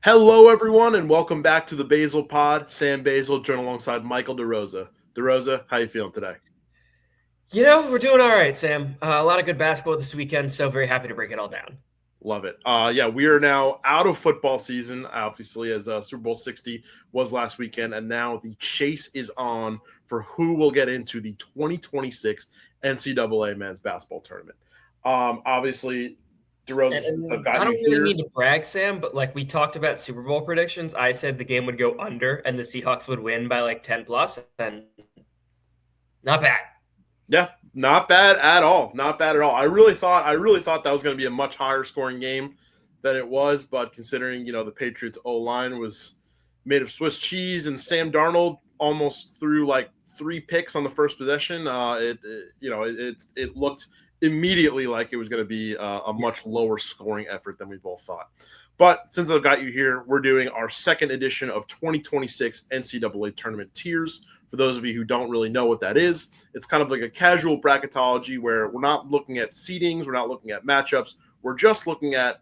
Hello, everyone, and welcome back to the Basel Pod. Sam Basel, joined alongside Michael DeRosa. DeRosa, how you feeling today? We're doing all right, Sam. A lot of good basketball this weekend, so very happy to break it all down. Love it. Yeah, we are now out of football season, obviously, as Super Bowl 60 was last weekend, and now the chase is on for who will get into the 2026 NCAA men's basketball tournament. Obviously, DeRosa, since I've And got I you don't really here, mean to brag, Sam, but like we talked about Super Bowl predictions, I said the game would go under and the Seahawks would win by like 10 plus, and not bad. yeah, not bad at all. Not bad at all. I really thought that was going to be a much higher scoring game than it was, but considering the Patriots O line was made of Swiss cheese and Sam Darnold almost threw like 3 picks on the first possession, it looked immediately like it was going to be a much lower scoring effort than we both thought. But since I've got you here, we're doing our second edition of 2026 NCAA Tournament Tiers. For those of you who don't really know what that is, it's kind of like a casual bracketology where we're not looking at seedings, we're not looking at matchups, we're just looking at,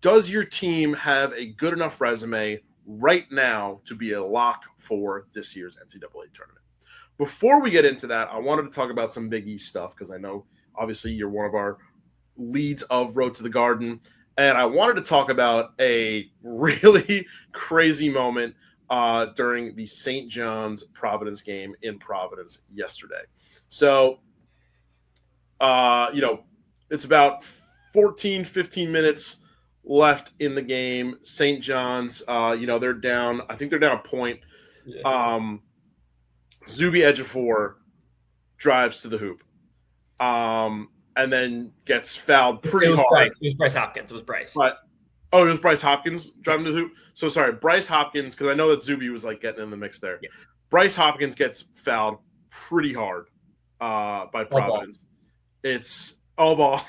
does your team have a good enough resume right now to be a lock for this year's NCAA tournament? Before we get into that, I wanted to talk about some Big East stuff because I know obviously you're one of our leads of Road to the Garden. And I wanted to talk about a really crazy moment during the St. John's Providence game in Providence yesterday. So, it's about 14, 15 minutes left in the game. St. John's, they're down. I think they're down a point. Yeah. Zuby Ejiofor drives to the hoop. And then gets fouled pretty hard. Bryce. It was Bryce Hopkins. It was Bryce. But it was Bryce Hopkins driving to the hoop. So sorry, Bryce Hopkins, because I know that Zuby was like getting in the mix there. Yeah. Bryce Hopkins gets fouled pretty hard by Providence. It's all ball.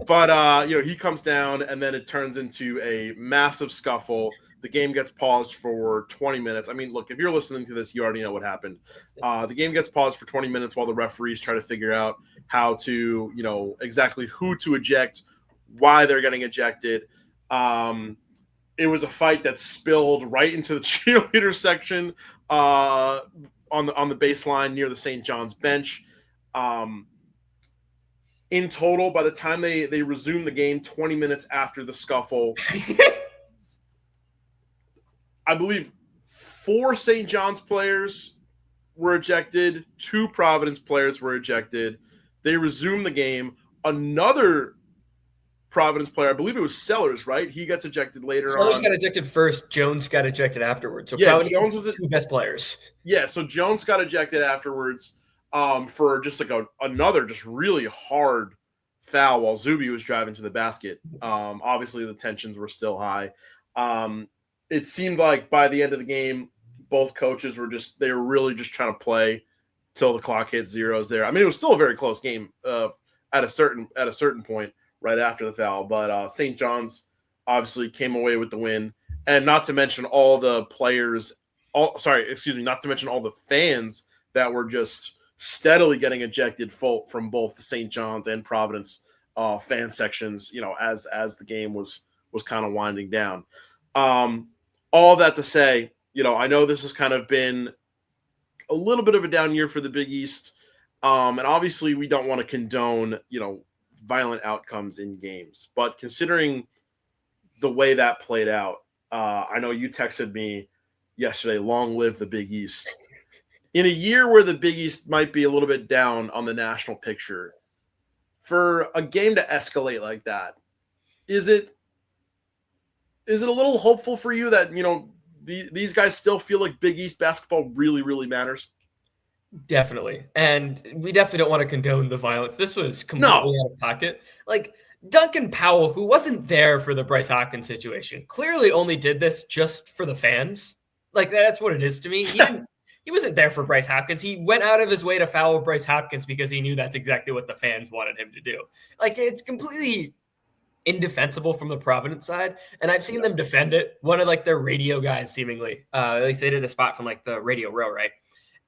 But he comes down and then it turns into a massive scuffle. The game gets paused for 20 minutes. I mean, look, if you're listening to this, you already know what happened. The game gets paused for 20 minutes while the referees try to figure out how to, exactly who to eject, why they're getting ejected. It was a fight that spilled right into the cheerleader section on the baseline near the St. John's bench. In total, by the time they resumed the game 20 minutes after the scuffle, I believe 4 St. John's players were ejected, 2 Providence players were ejected. They resumed the game. Another Providence player, I believe it was Sellers, right? He gets ejected later on. Sellers got ejected first. Jones got ejected afterwards. So yeah, Providence Jones was the 2 best players. Yeah, so Jones got ejected afterwards for just like another just really hard foul while Zuby was driving to the basket. Obviously, the tensions were still high. It seemed like by the end of the game, both coaches were really just trying to play till the clock hit zeros there. I mean, it was still a very close game at a certain point right after the foul, but St. John's obviously came away with the win, and not to mention all the players. Not to mention all the fans that were just steadily getting ejected from both the St. John's and Providence fan sections. As the game was kind of winding down. All that to say, I know this has kind of been a little bit of a down year for the Big East, and obviously we don't want to condone violent outcomes in games, but considering the way that played out, I know you texted me yesterday, long live the Big East. In a year where the Big East might be a little bit down on the national picture, for a game to escalate like that, is it a little hopeful for you that, these guys still feel like Big East basketball really, really matters? Definitely. And we definitely don't want to condone the violence. This was completely out of pocket. Like Duncan Powell, who wasn't there for the Bryce Hopkins situation, clearly only did this just for the fans. Like that's what it is to me. He wasn't there for Bryce Hopkins. He went out of his way to foul Bryce Hopkins because he knew that's exactly what the fans wanted him to do. Like it's completely indefensible from the Providence side. And I've seen them defend it. One of like their radio guys, seemingly, at least they did a spot from like the Radio Row, right?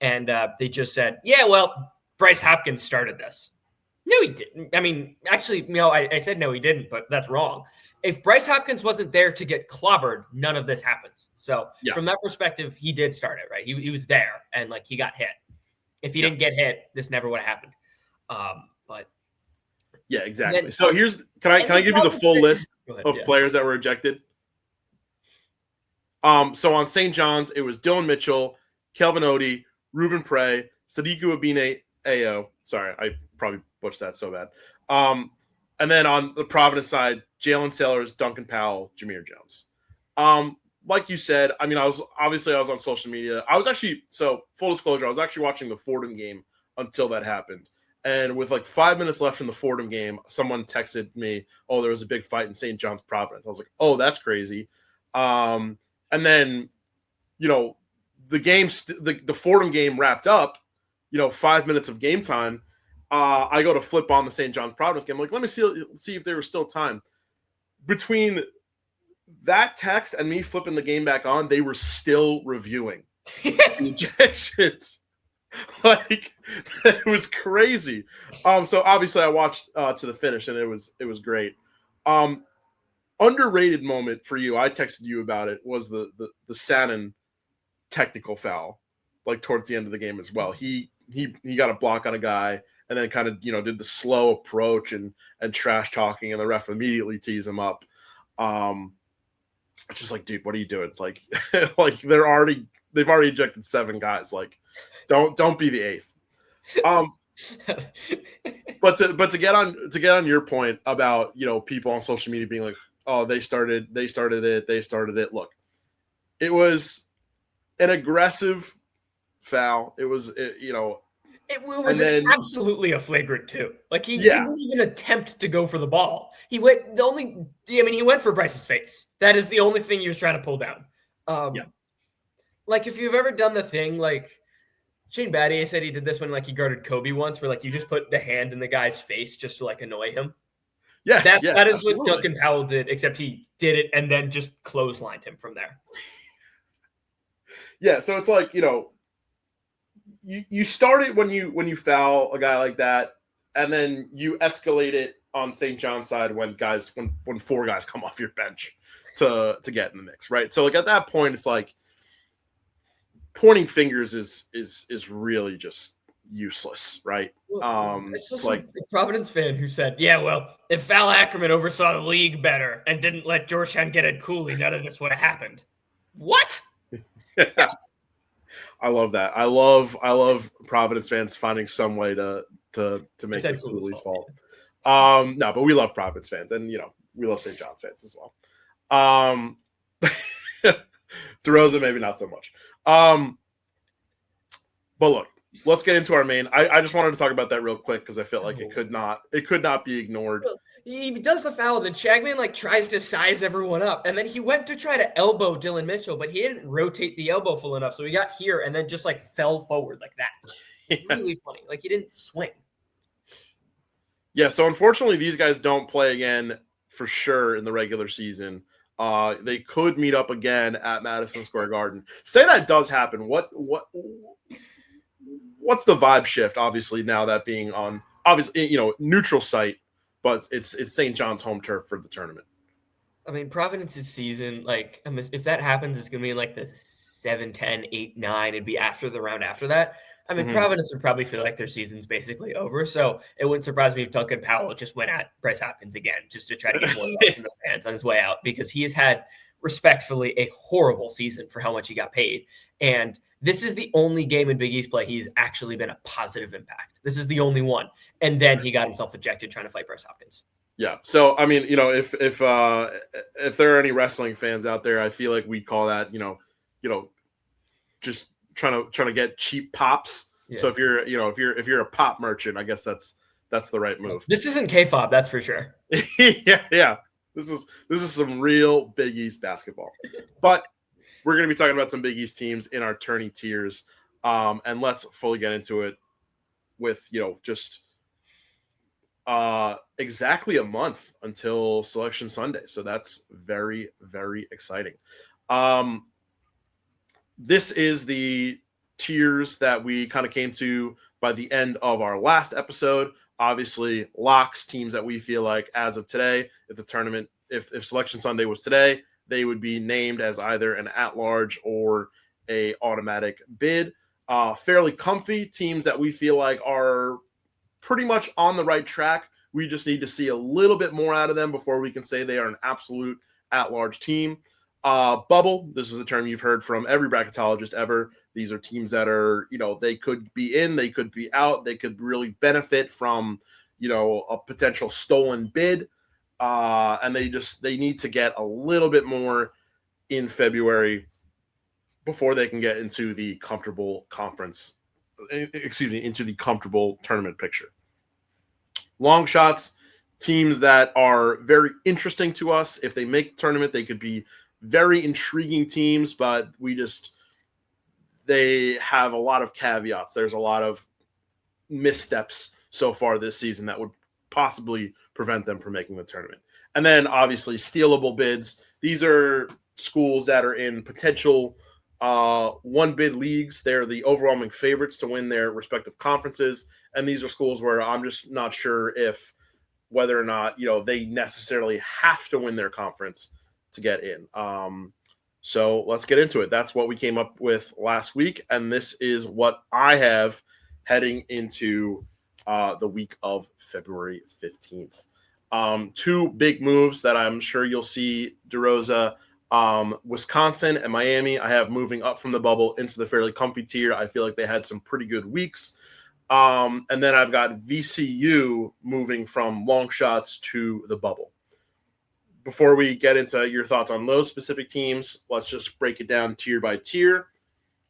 And they just said, yeah, well, Bryce Hopkins started this. No, he didn't. I mean, actually, I said no, he didn't, but that's wrong. If Bryce Hopkins wasn't there to get clobbered, none of this happens. So from that perspective, he did start it, right? He was there and like he got hit. If he didn't get hit, this never would have happened. But yeah, exactly. Then, so can I give you the full list of players that were ejected? So on St. John's, it was Dylan Mitchell, Kelvin Odie, Ruben Prey, Sadiku Abine Ayo. Sorry, I probably butchered that so bad. And then on the Providence side, Jalen Sailors, Duncan Powell, Jameer Jones. Like you said, I mean, I was on social media. I was actually, so full disclosure, I was actually watching the Fordham game until that happened. And with like 5 minutes left in the Fordham game, someone texted me, "Oh, there was a big fight in St. John's, Providence." I was like, "Oh, that's crazy." And then, the game, the Fordham game wrapped up. 5 minutes of game time. I go to flip on the St. John's Providence game. I'm like, let me see if there was still time. Between that text and me flipping the game back on, they were still reviewing the ejections. Like, it was crazy. So obviously I watched to the finish, and it was great. Underrated moment for you, I texted you about it, was the Sannon technical foul, like towards the end of the game as well. He got a block on a guy, and then kind of did the slow approach and trash talking, and the ref immediately tees him up. It's just like, dude, what are you doing? Like, like they've already ejected 7 guys. Like, don't be the 8th. But to get on your point about people on social media being like, oh, they started it. Look, it was an aggressive foul. It was absolutely a flagrant too. Like he didn't even attempt to go for the ball. He went for Bryce's face. That is the only thing he was trying to pull down. Like if you've ever done the thing, like Shane Battier said he did this when like he guarded Kobe once, where like you just put the hand in the guy's face just to like annoy him. Yes, that is absolutely what Duncan Powell did, except he did it and then just clotheslined him from there. Yeah, so it's like, you start it when you foul a guy like that, and then you escalate it on St. John's side when 4 guys come off your bench to get in the mix, right? So like at that point, it's like pointing fingers is really just useless, right? It's just like a Providence fan who said, "Yeah, well, if Val Ackerman oversaw the league better and didn't let Georgetown get it coolly, none of this would have happened." What? Yeah. I love that. I love Providence fans finding some way to make this Cooley's fault. No, but we love Providence fans, and we love St. John's fans as well. DeRosa maybe not so much. But look, let's get into our main. I just wanted to talk about that real quick because I felt like it could not be ignored. He does the foul, then Shagman like tries to size everyone up, and then he went to try to elbow Dylan Mitchell, but he didn't rotate the elbow full enough, so he got here and then just like fell forward like that. Yes. Really funny. Like he didn't swing. Yeah, so unfortunately these guys don't play again for sure in the regular season. They could meet up again at Madison Square Garden. Say that does happen. What's the vibe shift? Obviously, now that being on neutral site, but it's St. John's home turf for the tournament. I mean, Providence's season, like, if that happens, it's gonna be in like the 7, 10, 8, 9. It'd be after the round after that. I mean, Providence would probably feel like their season's basically over. So it wouldn't surprise me if Duncan Powell just went at Bryce Hopkins again, just to try to get more love from the fans on his way out, because he has had, respectfully, a horrible season for how much he got paid. And this is the only game in Big East play he's actually been a positive impact. This is the only one. And then he got himself ejected trying to fight Bryce Hopkins. Yeah. So, I mean, if there are any wrestling fans out there, I feel like we call that, just trying to get cheap pops. Yeah. So if you're a pop merchant, I guess that's the right move. This isn't K-fob, that's for sure. Yeah. This is some real Big East basketball. But we're going to be talking about some Big East teams in our tourney tiers. And let's fully get into it with, just exactly a month until Selection Sunday. So that's very, very exciting. This is the tiers that we kind of came to by the end of our last episode. Obviously, locks, teams that we feel like as of today, if the tournament if Selection Sunday was today, they would be named as either an at-large or a automatic bid. Fairly comfy teams that we feel like are pretty much on the right track. We just need to see a little bit more out of them before we can say they are an absolute at-large team. Bubble, this is a term you've heard from every bracketologist ever. These are teams that are, they could be in, they could be out, they could really benefit from, a potential stolen bid. And they need to get a little bit more in February before they can get into the comfortable into the comfortable tournament picture. Long shots, teams that are very interesting to us. If they make the tournament, they could be very intriguing teams, but they have a lot of caveats. There's a lot of missteps so far this season that would possibly prevent them from making the tournament. And then obviously stealable bids. These are schools that are in potential one bid leagues. They're the overwhelming favorites to win their respective conferences. And these are schools where I'm just not sure whether or not, they necessarily have to win their conference to get in. So let's get into it. That's what we came up with last week. And this is what I have heading into the week of February 15th. Two big moves that I'm sure you'll see DeRosa, Wisconsin and Miami, I have moving up from the bubble into the fairly comfy tier. I feel like they had some pretty good weeks. And then I've got VCU moving from long shots to the bubble. Before we get into your thoughts on those specific teams, let's just break it down tier by tier.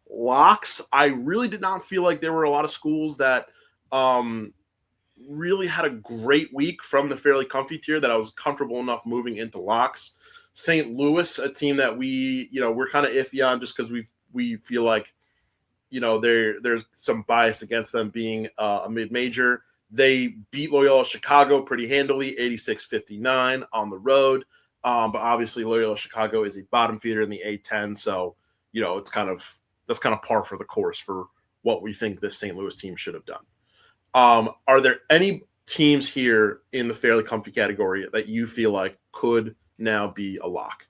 Locks, I really did not feel like there were a lot of schools that really had a great week from the fairly comfy tier that I was comfortable enough moving into locks. St. Louis, a team that we're kind of iffy on just because we feel like, there's some bias against them being a mid-major. They beat Loyola Chicago pretty handily, 86-59 on the road. But obviously Loyola Chicago is a bottom feeder in the A10. So, that's kind of par for the course for what we think this St. Louis team should have done. Are there any teams here in the fairly comfy category that you feel like could now be a lock?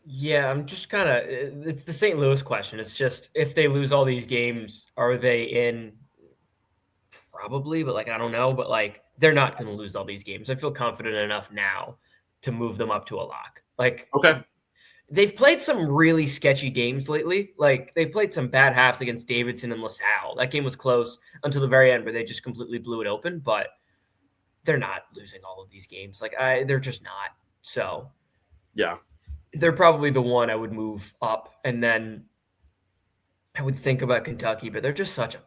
Yeah, I'm just it's the St. Louis question. It's just, if they lose all these games, are they in? Probably, but I don't know. But they're not going to lose all these games. I feel confident enough now to move them up to a lock. Okay. They've played some really sketchy games lately. They played some bad halves against Davidson and LaSalle. That game was close until the very end where they just completely blew it open, but they're not losing all of these games. They're just not. So yeah, they're probably the one I would move up. And then I would think about Kentucky, but they're just such a,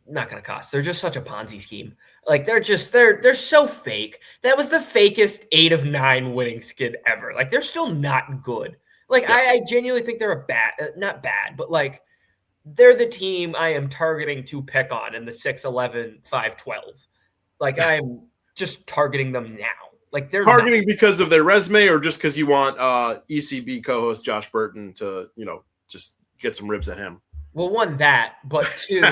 not going to cost. They're just such a Ponzi scheme. They're so fake. That was the fakest 8 of 9 winning skid ever. They're still not good. Yeah. I genuinely think they're not bad, but they're the team I am targeting to pick on in the 6-11, 5-12. I'm just targeting them now. They're targeting because of their resume, or just because you want ECB co-host Josh Burton to, just get some ribs at him. Well, one, that, but two,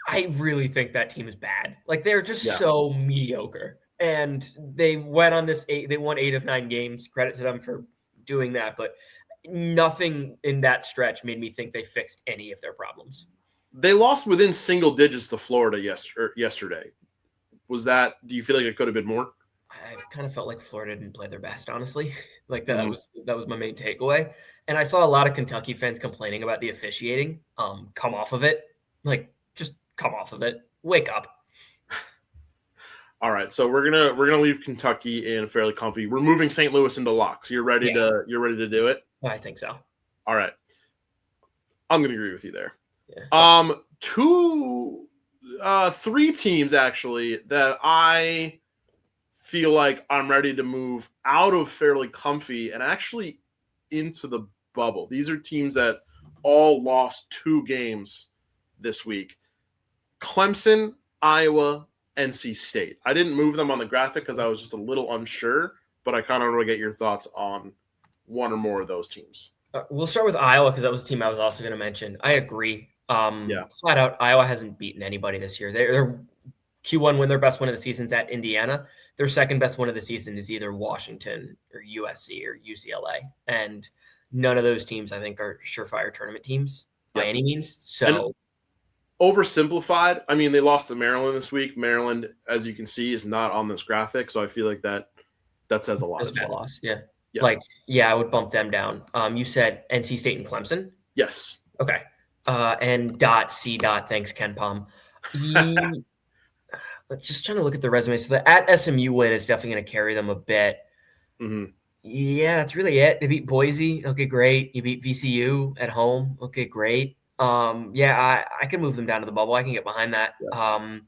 I really think that team is bad. They're just so mediocre. And they went on they won 8 of 9 games. Credit to them for doing that. But nothing in that stretch made me think they fixed any of their problems. They lost within single digits to Florida yesterday. Do you feel like it could have been more? I kind of felt like Florida didn't play their best, honestly. That was my main takeaway. And I saw a lot of Kentucky fans complaining about the officiating. Come off of it. Just come off of it. Wake up. All right, so we're gonna leave Kentucky in fairly comfy. We're moving St. Louis into locks. You're ready to do it? I think so. All right, I'm gonna agree with you there. Yeah. 3 teams actually that I feel like I'm ready to move out of fairly comfy and actually into the bubble. These are teams that all lost 2 games this week. Clemson, Iowa, NC State. I didn't move them on the graphic because I was just a little unsure, but I kind of want to get your thoughts on one or more of those teams. We'll start with Iowa because that was a team I was also going to mention. I agree. Flat out, Iowa hasn't beaten anybody this year. They're Q1 win, their best win of the season is at Indiana. Their second best win of the season is either Washington or USC or UCLA. And none of those teams, I think, are surefire tournament teams by any means. So, and oversimplified, I mean, they lost to Maryland this week. Maryland, as you can see, is not on this graphic. So I feel like that says a lot. That's a bad loss. Yeah. Yeah. Like, yeah, I would bump them down. You said NC State and Clemson? Yes. Okay. And C. Thanks, Ken Palm. Just trying to look at the resume. So the at SMU win is definitely going to carry them a bit. Mm-hmm. Yeah, that's really it. They beat Boise. Okay, great. You beat VCU at home. Okay, great. Yeah, I can move them down to the bubble. I can get behind that. Yeah.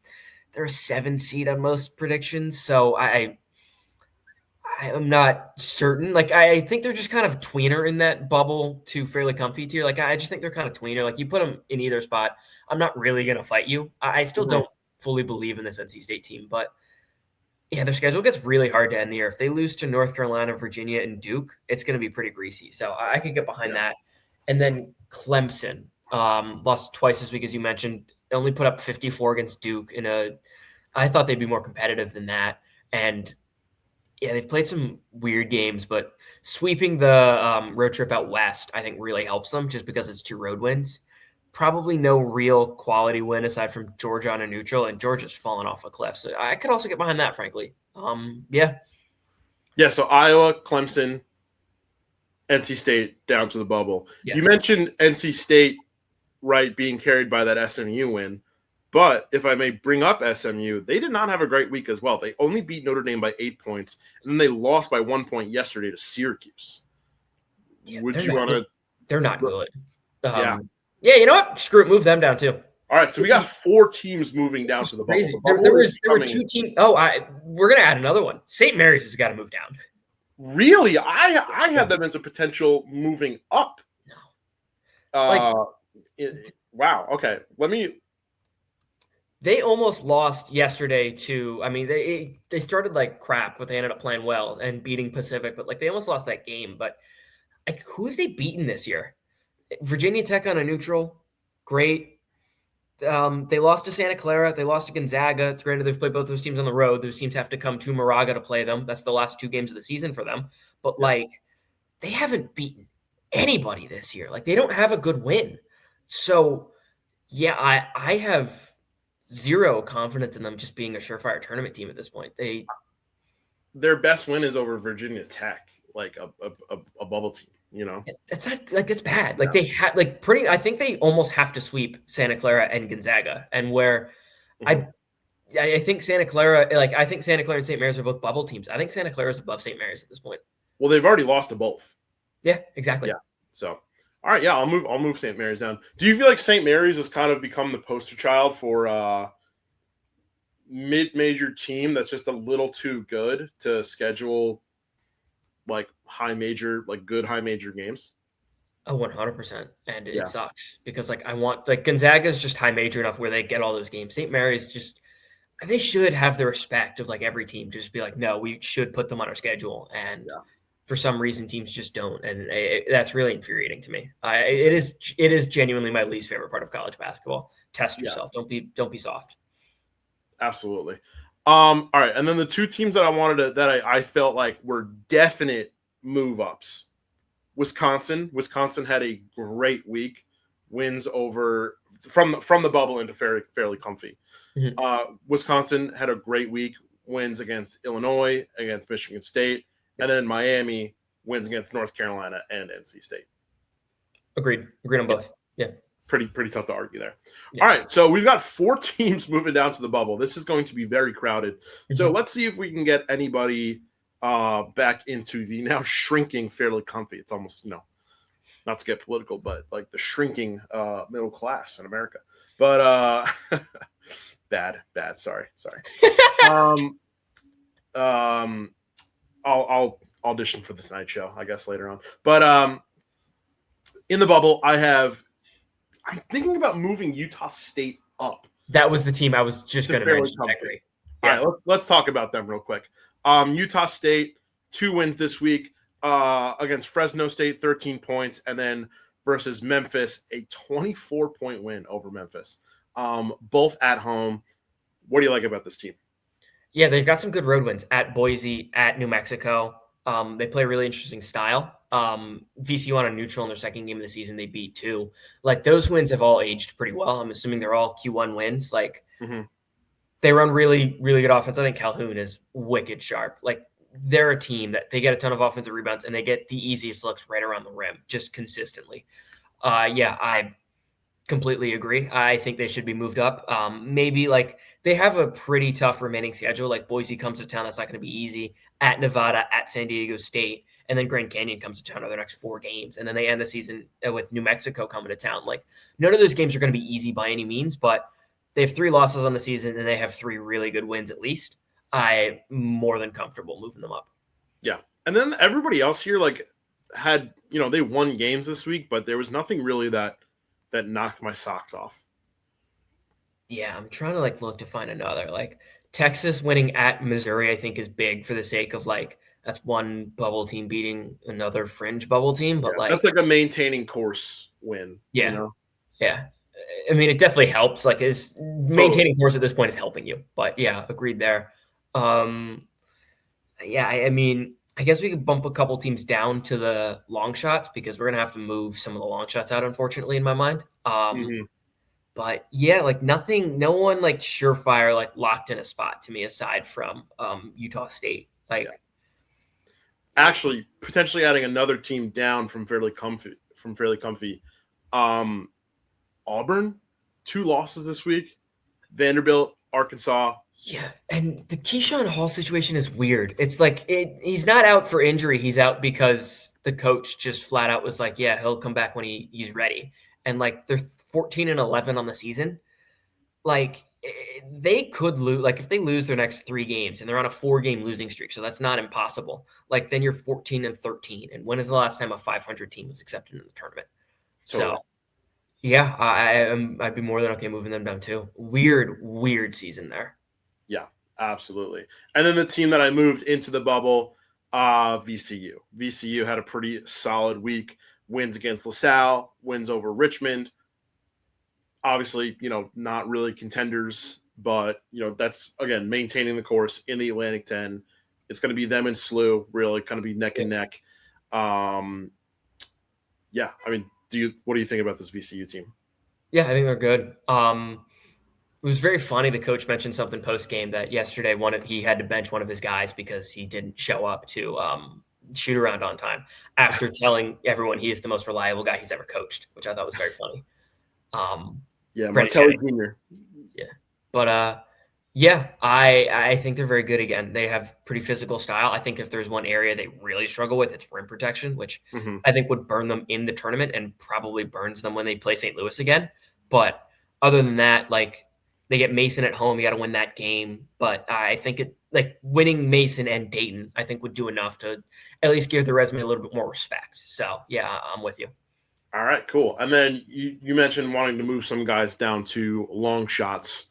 They're a 7 seed on most predictions, so I'm not certain. Like, I think they're just kind of tweener in that bubble to fairly comfy tier. Like, I just think they're kind of tweener. Like, you put them in either spot, I'm not really going to fight you. I still don't fully believe in this NC State team, but yeah, their schedule gets really hard to end the year. If they lose to North Carolina, Virginia, and Duke, it's going to be pretty greasy. So I could get behind that. And then Clemson lost twice this week, as you mentioned. They only put up 54 against Duke I thought they'd be more competitive than that. And yeah, they've played some weird games, but sweeping the road trip out west, I think, really helps them just because it's 2 road wins. Probably no real quality win aside from Georgia on a neutral, and Georgia's fallen off a cliff. So I could also get behind that, frankly. Yeah. So Iowa, Clemson, NC State down to the bubble. Yeah. You mentioned NC State, right, being carried by that SMU win. But if I may bring up SMU, they did not have a great week as well. They only beat Notre Dame by 8 points, and then they lost by 1 point yesterday to Syracuse. Yeah, they're not good. Yeah, you know what? Screw it. Move them down too. All right, so we got 4 teams moving down to the bubble. There were 2 teams. We're gonna add another one. St. Mary's has got to move down. Really? I had them as a potential moving up. No. Wow. Okay. They almost lost yesterday to. I mean, they started like crap, but they ended up playing well and beating Pacific. But like they almost lost that game. But like, who have they beaten this year? Virginia Tech on a neutral, great. They lost to Santa Clara. They lost to Gonzaga. Granted, they've played both those teams on the road. Those teams have to come to Moraga to play them. That's the last 2 games of the season for them. But, like, they haven't beaten anybody this year. Like, they don't have a good win. So, yeah, I have zero confidence in them just being a surefire tournament team at this point. Their best win is over Virginia Tech, like a bubble team. You know, it's not like it's bad. Like they had I think they almost have to sweep Santa Clara and Gonzaga, and where I think Santa Clara, I think Santa Clara and St. Mary's are both bubble teams. I think Santa Clara is above St. Mary's at this point. Well, they've already lost to both. Yeah, exactly. Yeah. So, all right, I'll move St. Mary's down. Do you feel like St. Mary's has kind of become the poster child for mid-major team that's just a little too good to schedule? Like good high major games? Oh, 100%. And it sucks because I want Gonzaga is just high major enough where they get all those games. St. Mary's they should have the respect of every team to just be like, no, we should put them on our schedule. And for some reason teams just don't. And that's really infuriating to me. It is genuinely my least favorite part of college basketball. Test yourself. Don't be soft. Absolutely. All right, and then the 2 teams that I felt like were definite move ups. Wisconsin had a great week, wins over from the bubble into fairly comfy. Mm-hmm. Wisconsin had a great week, wins against Illinois, against Michigan State, and then Miami wins against North Carolina and NC State. Agreed on both. Yeah. Pretty tough to argue there. Yeah. All right, so we've got 4 teams moving down to the bubble. This is going to be very crowded. Mm-hmm. So let's see if we can get anybody back into the now shrinking fairly comfy. It's almost, not to get political, but like the shrinking middle class in America. But bad. Sorry. I'll audition for the Tonight Show, I guess, later on. But in the bubble, I'm thinking about moving Utah State up. That was the team I was just going to mention. Yeah. All right, let's talk about them real quick. Utah State, 2 wins this week against Fresno State, 13 points, and then versus Memphis, a 24-point win over Memphis. Both at home. What do you like about this team? Yeah, they've got some good road wins at Boise, at New Mexico. They play a really interesting style. VCU on a neutral in their second game of the season, they beat too. Like those wins have all aged pretty well. I'm assuming they're all Q1 wins. Like they run really, really good offense. I think Calhoun is wicked sharp. Like they're a team that they get a ton of offensive rebounds and they get the easiest looks right around the rim, just consistently. Yeah, I completely agree. I think they should be moved up. Maybe like they have a pretty tough remaining schedule. Like Boise comes to town, that's not going to be easy. At Nevada, at San Diego State, and then Grand Canyon comes to town over their next 4 games, and then they end the season with New Mexico coming to town. Like none of those games are going to be easy by any means, but they have 3 losses on the season, and they have 3 really good wins at least. I'm more than comfortable moving them up. Yeah, and then everybody else here like had they won games this week, but there was nothing really that knocked my socks off. Yeah, I'm trying to like look to find another. Like Texas winning at Missouri, I think is big for the sake of like that's one bubble team beating another fringe bubble team. But like that's like a maintaining course win. Yeah. Yeah. I mean, it definitely helps. Like is maintaining course at this point is helping you. But yeah, agreed there. Yeah, I mean, I guess we could bump a couple teams down to the long shots because we're gonna have to move some of the long shots out, unfortunately, in my mind. But yeah, like nothing, no one like surefire, like locked in a spot to me aside from Utah State. Like actually potentially adding another team down from fairly comfy. Auburn, 2 losses this week. Vanderbilt, Arkansas. Yeah, and the Keyshawn Hall situation is weird. It's like he's not out for injury. He's out because the coach just flat out was like, yeah, he'll come back when he's ready. And like they're 14-11 on the season. Like they could lose. Like if they lose their next 3 games and they're on a 4-game losing streak, so that's not impossible. Like then you're 14-13. And when is the last time a 500 team was accepted in the tournament? Totally. So yeah, I'd be more than okay moving them down too. Weird season there. Yeah, absolutely. And then the team that I moved into the bubble, VCU. VCU had a pretty solid week. Wins against LaSalle, wins over Richmond. Obviously, not really contenders, but, that's, again, maintaining the course in the Atlantic 10. It's going to be them and SLU, really kind of be neck and neck. Yeah, I mean, what do you think about this VCU team? Yeah, I think they're good. It was very funny. The coach mentioned something post game that yesterday he had to bench one of his guys because he didn't show up to shoot around on time after telling everyone he is the most reliable guy he's ever coached, which I thought was very funny. Yeah, Martelli Jr. Yeah, but yeah, I think they're very good again. They have pretty physical style. I think if there's one area they really struggle with, it's rim protection, which I think would burn them in the tournament and probably burns them when they play St. Louis again. But other than that, like they get Mason at home, you got to win that game. But I think winning Mason and Dayton, I think would do enough to at least give the resume a little bit more respect. So yeah, I'm with you. All right, cool. And then you mentioned wanting to move some guys down to long shots.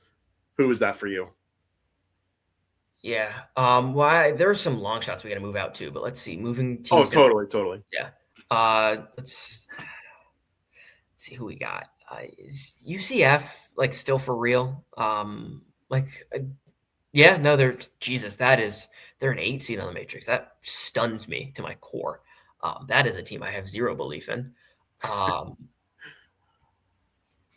Who is that for you? Yeah. Well, there are some long shots we got to move out too, but let's see. Moving teams. Oh, totally. Yeah. Let's see who we got. Is UCF like still for real? Yeah, no, they're an 8 seed on the matrix. That stuns me to my core. That is a team I have zero belief in.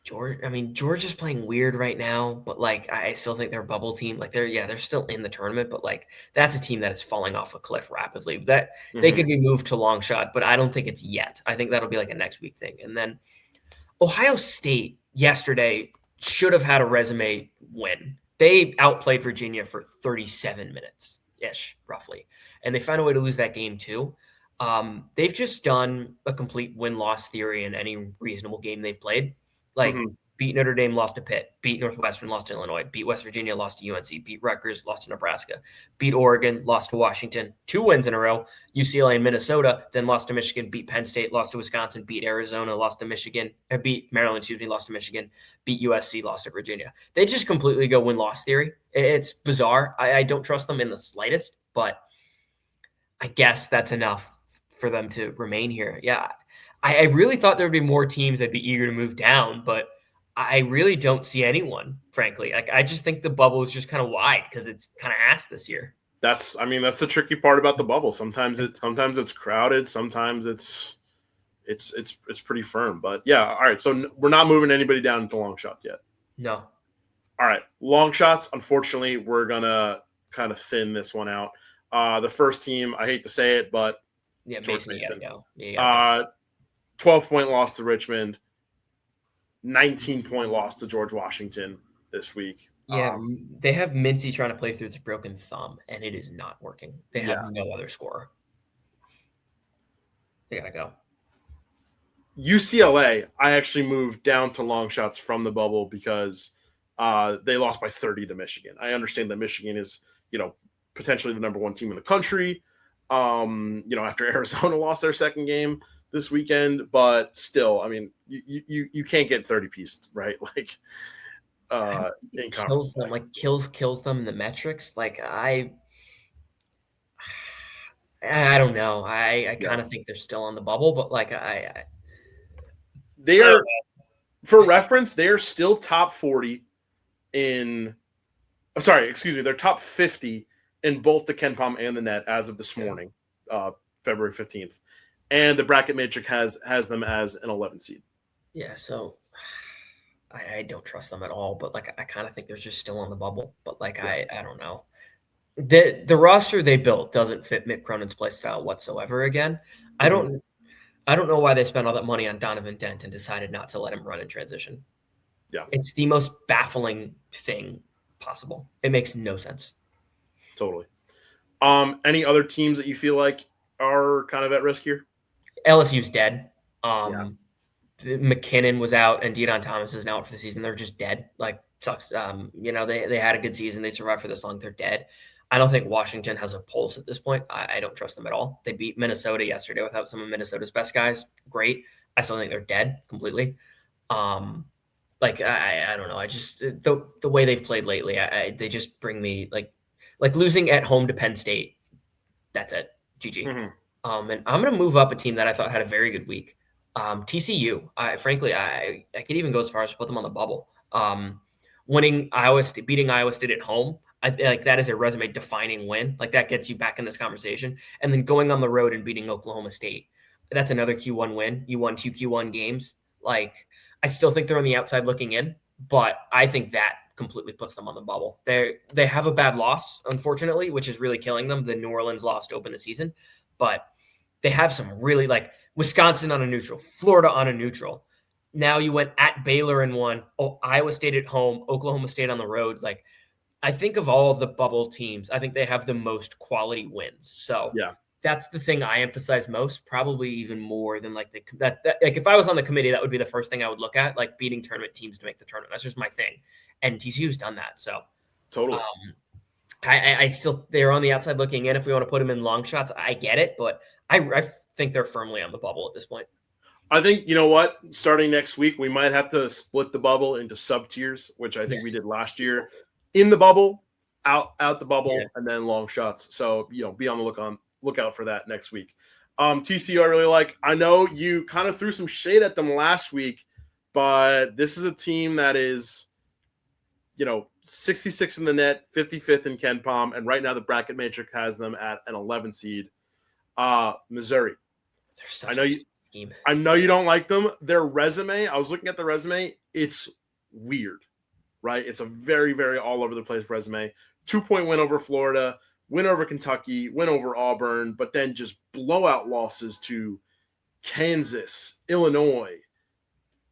Georgia's playing weird right now, but like I still think they're a bubble team. Like they're still in the tournament, but like that's a team that is falling off a cliff rapidly. That they could be moved to long shot, but I don't think it's yet. I think that'll be like a next week thing. And then Ohio State yesterday should have had a resume win. They outplayed Virginia for 37 minutes-ish, roughly. And they found a way to lose that game too. They've just done a complete win-loss theory in any reasonable game they've played. Like beat Notre Dame, lost to Pitt, beat Northwestern, lost to Illinois, beat West Virginia, lost to UNC, beat Rutgers, lost to Nebraska, beat Oregon, lost to Washington, 2 wins in a row, UCLA and Minnesota, then lost to Michigan, beat Penn State, lost to Wisconsin, beat Arizona, lost to Michigan, beat Maryland, lost to Michigan, beat USC, lost to Virginia. They just completely go win-loss theory. It's bizarre. I don't trust them in the slightest, but I guess that's enough for them to remain here. Yeah. I really thought there would be more teams that'd be eager to move down, but I really don't see anyone, frankly. Like, I just think the bubble is just kind of wide because it's kind of ass this year. That's the tricky part about the bubble. Sometimes it's crowded. Sometimes it's pretty firm. But yeah, all right. So we're not moving anybody down into long shots yet. No. All right, long shots. Unfortunately, we're gonna kind of thin this one out. The first team, I hate to say it, but Yeah, George Mason, Mason. you gotta go. 12-point loss to Richmond. 19-point loss to George Washington this week. Yeah, they have Mincy trying to play through his broken thumb, and it is not working. They have no other scorer. They gotta go. UCLA, I actually moved down to long shots from the bubble because they lost by 30 to Michigan. I understand that Michigan is, potentially the number one team in the country, after Arizona lost their second game this weekend, but still, I mean, you can't get 30 pieces, right? Like, it kills them, kills them in the metrics. Like, I don't know. I kind of think they're still on the bubble, but like they are, for reference, they are still top 40 they're top 50 in both the KenPom and the net as of this morning, February 15th. And the bracket matrix has them as an 11 seed. Yeah, so I don't trust them at all, but like I kind of think they're just still on the bubble. But like I don't know. The roster they built doesn't fit Mick Cronin's play style whatsoever again. I don't know why they spent all that money on Donovan Dent and decided not to let him run in transition. Yeah. It's the most baffling thing possible. It makes no sense. Totally. Any other teams that you feel like are kind of at risk here? LSU's dead. McKinnon was out and Deon Thomas is now out for the season. They're just dead. Like, sucks. They had a good season. They survived for this long. They're dead. I don't think Washington has a pulse at this point. I don't trust them at all. They beat Minnesota yesterday without some of Minnesota's best guys. Great. I still think they're dead completely. I don't know. I just the way they've played lately, they just bring me like losing at home to Penn State. That's it. GG. Mm-hmm. And I'm going to move up a team that I thought had a very good week. TCU. Frankly, I could even go as far as to put them on the bubble. Beating Iowa State at home. I feel like that is a resume defining win. Like, that gets you back in this conversation. And then going on the road and beating Oklahoma State. That's another Q1 win. You won 2 Q1 games. Like, I still think they're on the outside looking in, but I think that completely puts them on the bubble. They have a bad loss, unfortunately, which is really killing them. The New Orleans loss to open the season, but they have some really, like, Wisconsin on a neutral, Florida on a neutral. Now you went at Baylor and won. Iowa State at home, Oklahoma State on the road. Like, I think of all the bubble teams, I think they have the most quality wins. So that's the thing I emphasize most, probably even more than like like if I was on the committee, that would be the first thing I would look at, like beating tournament teams to make the tournament. That's just my thing. And TCU's done that. So totally. I still, they're on the outside looking in. If we want to put them in long shots, I get it, but I think they're firmly on the bubble at this point. I think, you know what, starting next week, we might have to split the bubble into sub tiers, which I think we did last year. In the bubble, out the bubble, and then long shots. So, be on the lookout for that next week. TCU, I really like. I know you kind of threw some shade at them last week, but this is a team that is, 66 in the net, 55th in KenPom, and right now the bracket matrix has them at an 11 seed. Missouri. I know you don't like them. Their resume, I was looking at the resume, it's weird, right? It's a very, very all over the place resume. 2-point win over Florida, win over Kentucky, win over Auburn, but then just blowout losses to Kansas, Illinois,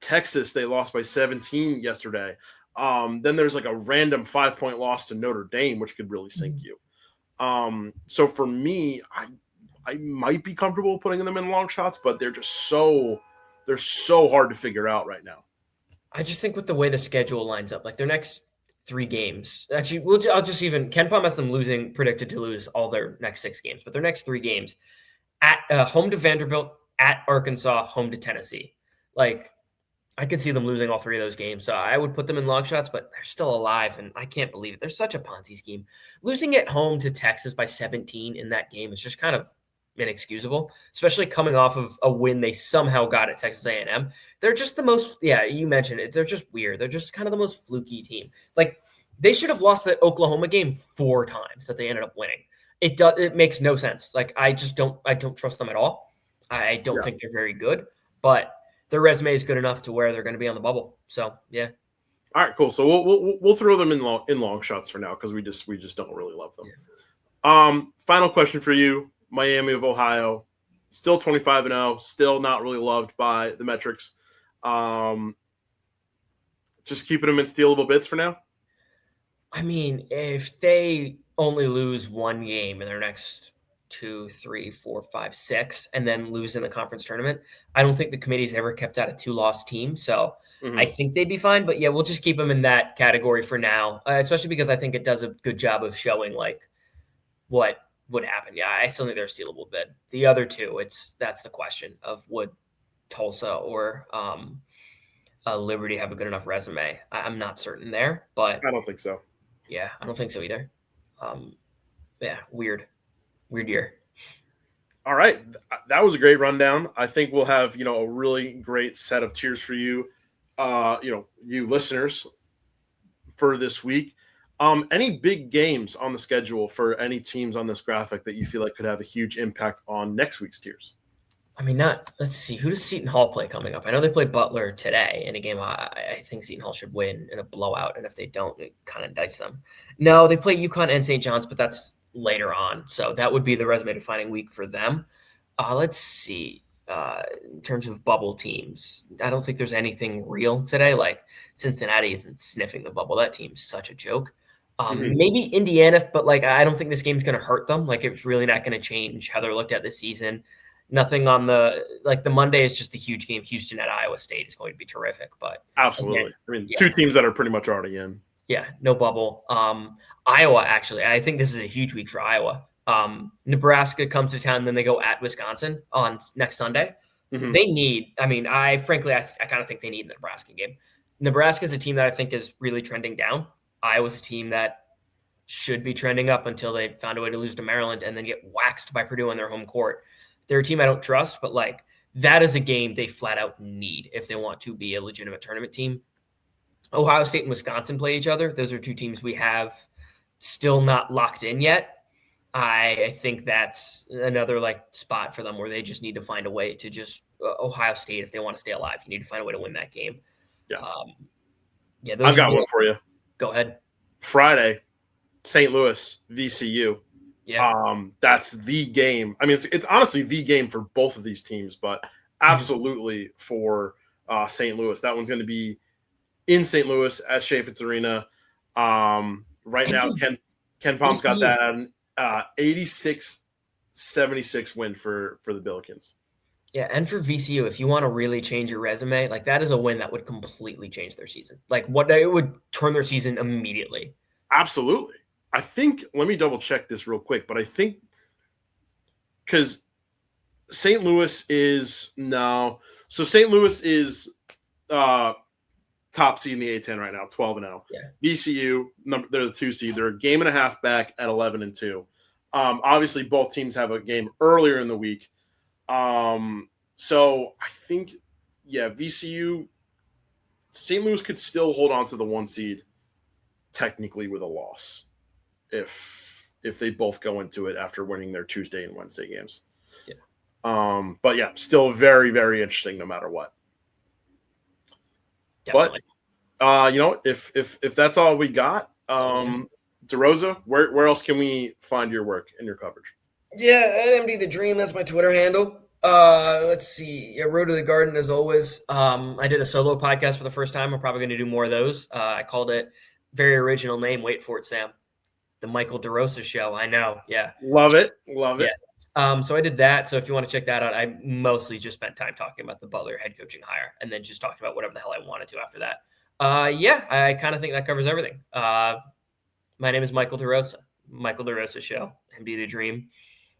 Texas. They lost by 17 yesterday. Then there's like a random 5-point loss to Notre Dame, which could really sink you. So for me, I might be comfortable putting them in long shots, but they're just so hard to figure out right now. I just think with the way the schedule lines up, like their next 3 games, actually, I'll just even, KenPom has them predicted to lose all their next 6 games, but their next 3 games at home to Vanderbilt, at Arkansas, home to Tennessee. Like, I could see them losing all 3 of those games. So I would put them in long shots, but they're still alive, and I can't believe it. They're such a Ponzi scheme. Losing at home to Texas by 17 in that game is just kind of inexcusable, especially coming off of a win they somehow got at Texas A&M. They're just the most, yeah, you mentioned it. They're just weird. They're just kind of the most fluky team. Like, they should have lost the Oklahoma game 4 times that they ended up winning. It makes no sense. Like, I don't trust them at all. I don't think they're very good, but their resume is good enough to where they're going to be on the bubble. So, yeah. All right, cool. So we'll throw them in long shots for now because we just don't really love them. Yeah. Final question for you: Miami of Ohio, still 25-0, still not really loved by the metrics. Just keeping them in stealable bits for now. I mean, if they only lose one game in their next 2, 3, 4, 5, 6, and then lose in the conference tournament, I don't think the committee's ever kept out a 2-loss team. So I think they'd be fine. But yeah, we'll just keep them in that category for now, especially because I think it does a good job of showing like what would happen. Yeah, I still think they're a stealable bid. The other two, that's the question of would Tulsa or Liberty have a good enough resume. I'm not certain there, but I don't think so. Yeah, I don't think so either. Yeah, weird year. All right, that was a great rundown. I think we'll have a really great set of tiers for you, you listeners, for this week. Any big games on the schedule for any teams on this graphic that you feel like could have a huge impact on next week's tiers? I mean, let's see. Who does Seton Hall play coming up? I know they play Butler today in a game I think Seton Hall should win in a blowout. And if they don't, it kind of indicts them. No, they play UConn and St. John's, but that's later on. So that would be the resume defining week for them. Let's see. In terms of bubble teams, I don't think there's anything real today. Like Cincinnati isn't sniffing the bubble. That team's such a joke. Maybe Indiana, but like I don't think this game's going to hurt them. Like it's really not going to change how they're looked at this season. Nothing on the Monday is just a huge game. Houston at Iowa State is going to be terrific. But absolutely, again, I mean, two teams that are pretty much already in. Yeah, no bubble. Iowa, actually, I think this is a huge week for Iowa. Nebraska comes to town, then they go at Wisconsin on next Sunday. They need. I mean, I kind of think they need the Nebraska game. Nebraska is a team that I think is really trending down. Iowa's a team that should be trending up until they found a way to lose to Maryland and then get waxed by Purdue on their home court. They're a team I don't trust, but like that is a game they flat out need if they want to be a legitimate tournament team. Ohio State and Wisconsin play each other. Those are two teams we have still not locked in yet. I think that's another like spot for them where they just need to find a way to just Ohio State, if they want to stay alive, you need to find a way to win that game. Yeah. I've got one for you. Go ahead. Friday, St. Louis, VCU. Yeah. That's the game. I mean, it's honestly the game for both of these teams, but absolutely for St. Louis. That one's going to be in St. Louis at Chaffetz Arena. Right now, Ken Palm's got that 86-76 win for the Billikens. Yeah, and for VCU, if you want to really change your resume, like that is a win that would completely change their season. Like it would turn their season immediately. Absolutely. I think, let me double check this real quick, but I think because St. Louis is St. Louis is top seed in the A10 right now, 12-0. Yeah. VCU, they're the 2 seed. They're a game and a half back at 11-2. Obviously, both teams have a game earlier in the week. So I think, VCU, St. Louis could still hold on to the 1 seed technically with a loss if they both go into it after winning their Tuesday and Wednesday games. Yeah. But yeah, still very, very interesting no matter what. Definitely. But if that's all we got, DeRosa, where else can we find your work and your coverage? Yeah, at MD the Dream, that's my Twitter handle. Let's see. Yeah, Road to the Garden as always. I did a solo podcast for the first time. I'm probably going to do more of those. I called it, very original name, wait for it, Sam, the Michael DeRosa Show. I know. Yeah. Love it. Yeah. So I did that. So if you want to check that out, I mostly just spent time talking about the Butler head coaching hire and then just talked about whatever the hell I wanted to after that. I kind of think that covers everything. My name is Michael DeRosa, Michael DeRosa Show, MD the Dream,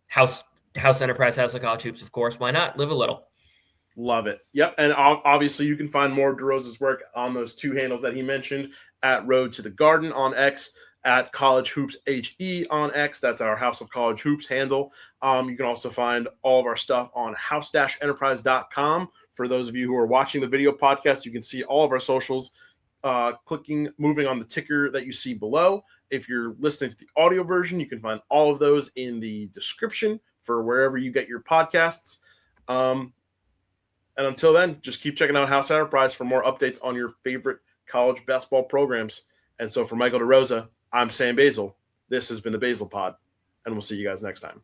House Enterprise, House of College Hoops, of course. Why not? Live a little. Love it. Yep. And obviously you can find more of DeRosa's work on those 2 handles that he mentioned, at Road to the Garden on X, at College Hoops HE on X. That's our House of College Hoops handle. You can also find all of our stuff on house-enterprise.com. For those of you who are watching the video podcast, you can see all of our socials moving on the ticker that you see below. If you're listening to the audio version, you can find all of those in the description for wherever you get your podcasts. And until then, just keep checking out House Enterprise for more updates on your favorite college basketball programs. And so for Michael DeRosa, I'm Sam Basel. This has been the Basel Pod, and we'll see you guys next time.